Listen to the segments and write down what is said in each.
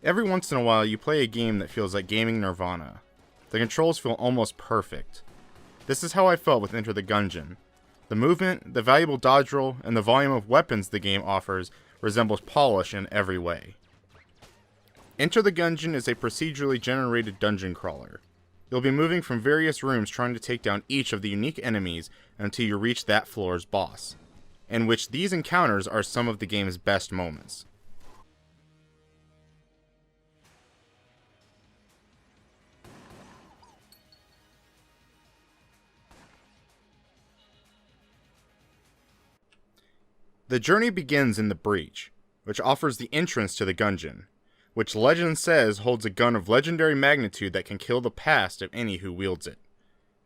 Every once in a while, you play a game that feels like gaming nirvana. The controls feel almost perfect. This is how I felt with Enter the Gungeon. The movement, the valuable dodge roll, and the volume of weapons the game offers resembles polish in every way. Enter the Gungeon is a procedurally generated dungeon crawler. You'll be moving from various rooms trying to take down each of the unique enemies until you reach that floor's boss, in which these encounters are some of the game's best moments. The journey begins in the Breach, which offers the entrance to the Gungeon, which legend says holds a gun of legendary magnitude that can kill the past of any who wields it.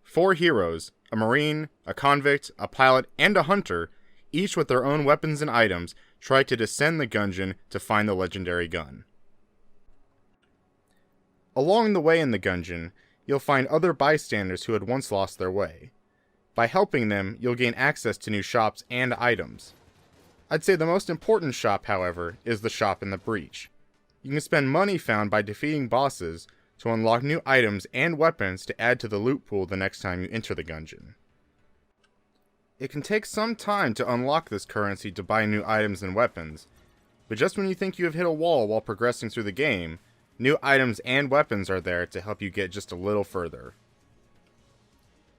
4 heroes, a marine, a convict, a pilot, and a hunter, each with their own weapons and items, try to descend the Gungeon to find the legendary gun. Along the way in the Gungeon, you'll find other bystanders who had once lost their way. By helping them, you'll gain access to new shops and items. I'd say the most important shop, however, is the shop in the Breach. You can spend money found by defeating bosses to unlock new items and weapons to add to the loot pool the next time you enter the Gungeon. It can take some time to unlock this currency to buy new items and weapons, but just when you think you have hit a wall while progressing through the game, new items and weapons are there to help you get just a little further.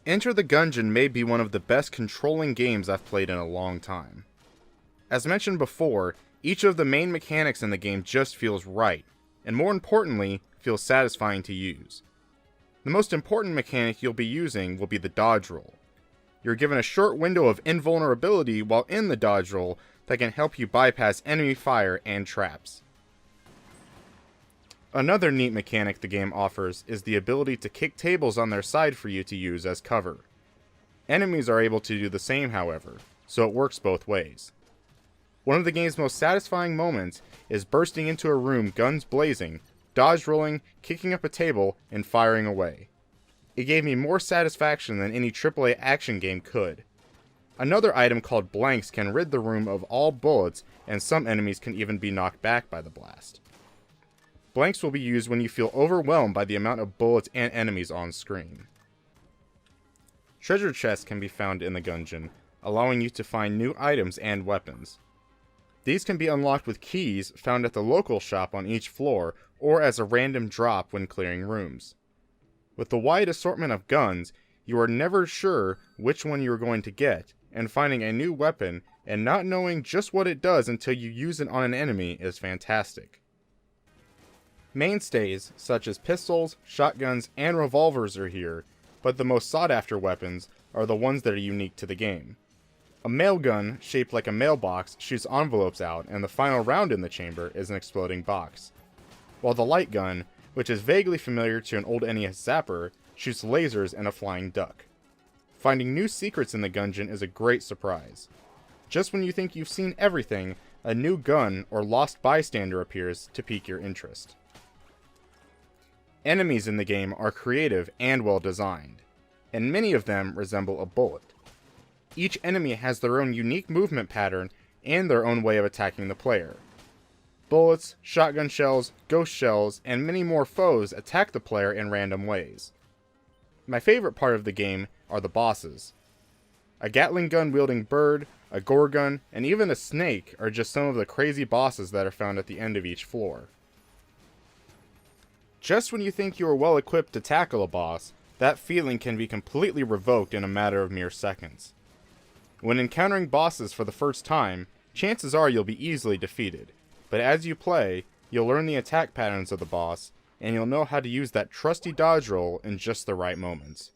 Enter the Gungeon may be one of the best controlling games I've played in a long time. As mentioned before, each of the main mechanics in the game just feels right, and more importantly, feels satisfying to use. The most important mechanic you'll be using will be the dodge roll. You're given a short window of invulnerability while in the dodge roll that can help you bypass enemy fire and traps. Another neat mechanic the game offers is the ability to kick tables on their side for you to use as cover. Enemies are able to do the same, however, so it works both ways. One of the game's most satisfying moments is bursting into a room guns blazing, dodge rolling, kicking up a table, and firing away. It gave me more satisfaction than any AAA action game could. Another item called blanks can rid the room of all bullets, and some enemies can even be knocked back by the blast. Blanks will be used when you feel overwhelmed by the amount of bullets and enemies on screen. Treasure chests can be found in the Gungeon, allowing you to find new items and weapons. These can be unlocked with keys found at the local shop on each floor, or as a random drop when clearing rooms. With the wide assortment of guns, you are never sure which one you are going to get, and finding a new weapon and not knowing just what it does until you use it on an enemy is fantastic. Mainstays, such as pistols, shotguns, and revolvers are here, but the most sought after weapons are the ones that are unique to the game. A mail gun, shaped like a mailbox, shoots envelopes out, and the final round in the chamber is an exploding box. While the light gun, which is vaguely familiar to an old NES zapper, shoots lasers and a flying duck. Finding new secrets in the Gungeon is a great surprise. Just when you think you've seen everything, a new gun or lost bystander appears to pique your interest. Enemies in the game are creative and well designed, and many of them resemble a bullet. Each enemy has their own unique movement pattern and their own way of attacking the player. Bullets, shotgun shells, ghost shells, and many more foes attack the player in random ways. My favorite part of the game are the bosses. A Gatling gun wielding bird, a Gorgon, and even a snake are just some of the crazy bosses that are found at the end of each floor. Just when you think you are well equipped to tackle a boss, that feeling can be completely revoked in a matter of mere seconds. When encountering bosses for the first time, chances are you'll be easily defeated, but as you play, you'll learn the attack patterns of the boss, and you'll know how to use that trusty dodge roll in just the right moments.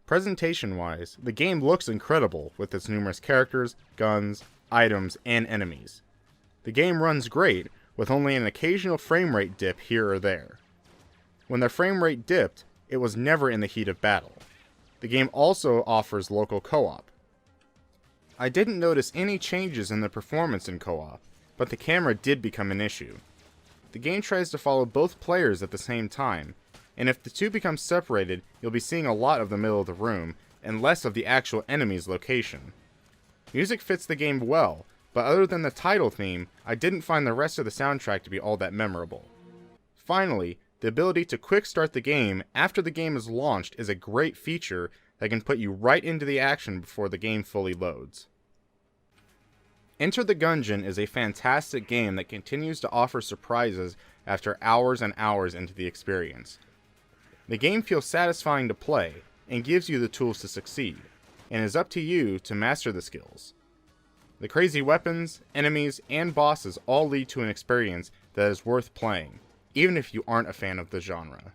Presentation-wise, the game looks incredible with its numerous characters, guns, items, and enemies. The game runs great, with only an occasional frame rate dip here or there. When the frame rate dipped, it was never in the heat of battle. The game also offers local co-op. I didn't notice any changes in the performance in co-op, but the camera did become an issue. The game tries to follow both players at the same time, and if the two become separated, you'll be seeing a lot of the middle of the room, and less of the actual enemy's location. Music fits the game well, but other than the title theme, I didn't find the rest of the soundtrack to be all that memorable. Finally, the ability to quick start the game after the game is launched is a great feature that can put you right into the action before the game fully loads. Enter the Gungeon is a fantastic game that continues to offer surprises after hours and hours into the experience. The game feels satisfying to play and gives you the tools to succeed, and is up to you to master the skills. The crazy weapons, enemies, and bosses all lead to an experience that is worth playing, even if you aren't a fan of the genre.